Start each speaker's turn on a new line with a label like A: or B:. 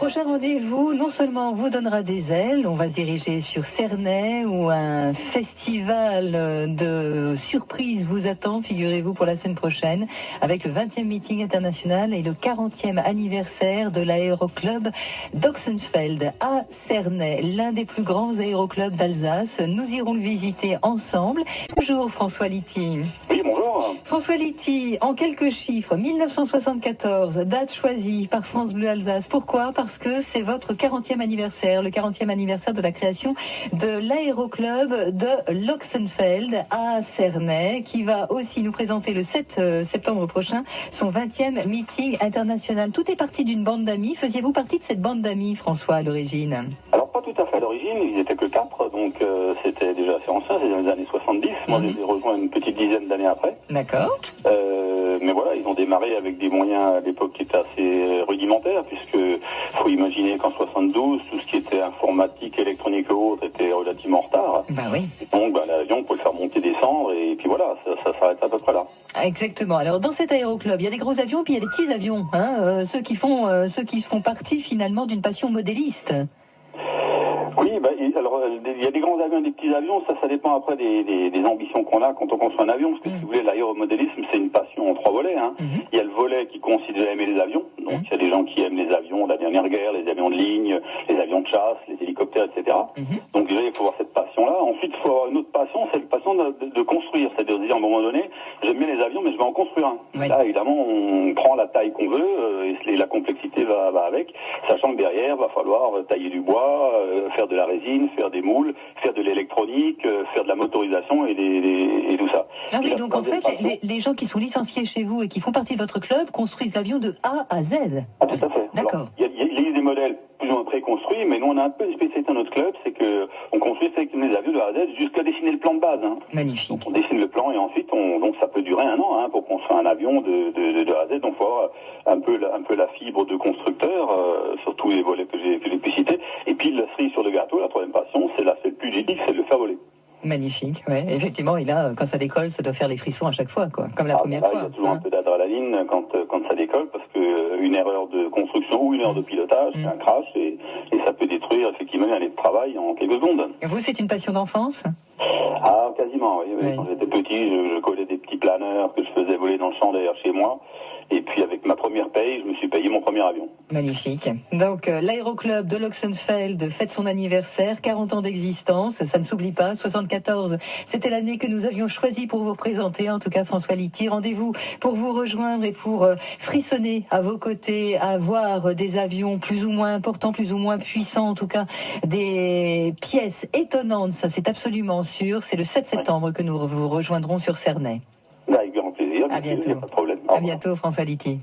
A: prochain rendez-vous, non seulement vous donnera des ailes, on va se diriger sur Cernay où un festival de surprises vous attend, figurez-vous, pour la semaine prochaine, avec le 20e meeting international et le 40e anniversaire de l'aéroclub d'Oxenfeld à Cernay, l'un des plus grands aéroclubs d'Alsace. Nous irons le visiter ensemble. Bonjour François Litty.
B: Oui, bonjour.
A: François Litty, en quelques chiffres, 1974, date choisie par France Bleu Alsace. Pourquoi ? Parce que c'est votre 40e anniversaire, le 40e anniversaire de la création de l'aéroclub de l'Oxenfeld à Cernay, qui va aussi nous présenter le 7 septembre prochain son 20e meeting international. Tout est parti d'une bande d'amis. Faisiez-vous partie de cette bande d'amis, François, à l'origine ?
B: Alors, pas tout à fait à l'origine, ils n'étaient que 4, donc c'était déjà assez ancien, c'est dans les années 70. Moi, je les ai rejoints une petite dizaine d'années après.
A: D'accord.
B: Mais voilà, ils ont démarré avec des moyens à l'époque qui étaient assez rudimentaires, puisque faut imaginer qu'en 72, tout ce qui était informatique, électronique et autres était relativement en retard.
A: Bah oui.
B: Donc l'avion, on pouvait le faire monter, descendre, et puis voilà, ça s'arrête à peu près là.
A: Exactement. Alors dans cet aéroclub, il y a des gros avions, puis il y a des petits avions, ceux qui font partie finalement d'une passion modéliste.
B: Oui, alors il y a des grands avions et des petits avions, ça dépend après des ambitions qu'on a quand on construit un avion, parce que si vous voulez, l'aéromodélisme c'est une passion en 3 volets. Il y a le volet qui consiste à aimer les avions, donc il y a des gens qui aiment les avions de la dernière guerre, les avions de ligne, les avions de chasse, les hélicoptères, etc. Donc déjà il faut avoir cette passion-là. Ensuite il faut avoir une autre passion, c'est la passion de construire, c'est-à-dire de dire à un moment donné, j'aime bien les avions mais je vais en construire un. Oui. Là évidemment on prend la taille qu'on veut, et la complexité va avec, sachant que derrière il va falloir tailler du bois, faire de la résine, faire des moules, faire de l'électronique, faire de la motorisation et tout ça.
A: Ah oui, donc en fait, les gens qui sont licenciés chez vous et qui font partie de votre club construisent l'avion de A à Z.
B: Ah, tout à fait.
A: D'accord.
B: Il y a des modèles plus ou moins préconstruits, mais nous on a un peu une spécialité dans notre club, c'est que on construit les avions de A à Z jusqu'à dessiner le plan de base.
A: Magnifique.
B: Donc on dessine le plan et ensuite donc ça peut durer 1 an pour construire un avion de A à Z. Donc il faut avoir un peu la fibre de constructeur sur tous les volets que j'ai pu citer. Et puis la cerise sur le gâteau, la troisième passion, c'est le plus ludique, c'est de le faire voler.
A: Magnifique, ouais, effectivement, et là, quand ça décolle, ça doit faire les frissons à chaque fois, quoi, comme la première fois.
B: Il y a toujours un peu d'adrénaline quand ça décolle, parce que une erreur de construction ou une erreur de pilotage, c'est un crash, et ça peut détruire effectivement une année de travail en quelques secondes.
A: Vous, c'est une passion d'enfance ?
B: Ah, quasiment, oui. Quand j'étais petit, je collais des petits planeurs que je faisais voler dans le champ derrière chez moi. Et puis avec ma première paye, je me suis payé mon premier avion.
A: Magnifique. Donc l'aéroclub de l'Oxenfeld fête son anniversaire, 40 ans d'existence, ça ne s'oublie pas. 74, c'était l'année que nous avions choisi pour vous représenter. En tout cas, François Litty, rendez-vous pour vous rejoindre et pour frissonner à vos côtés, à voir des avions plus ou moins importants, plus ou moins puissants, en tout cas des pièces étonnantes. Ça, c'est absolument sûr. C'est le 7 septembre que nous vous rejoindrons sur Cernay.
B: Avec grand plaisir.
A: À bientôt.
B: Il n'y a pas de problème.
A: À bientôt, François Litty.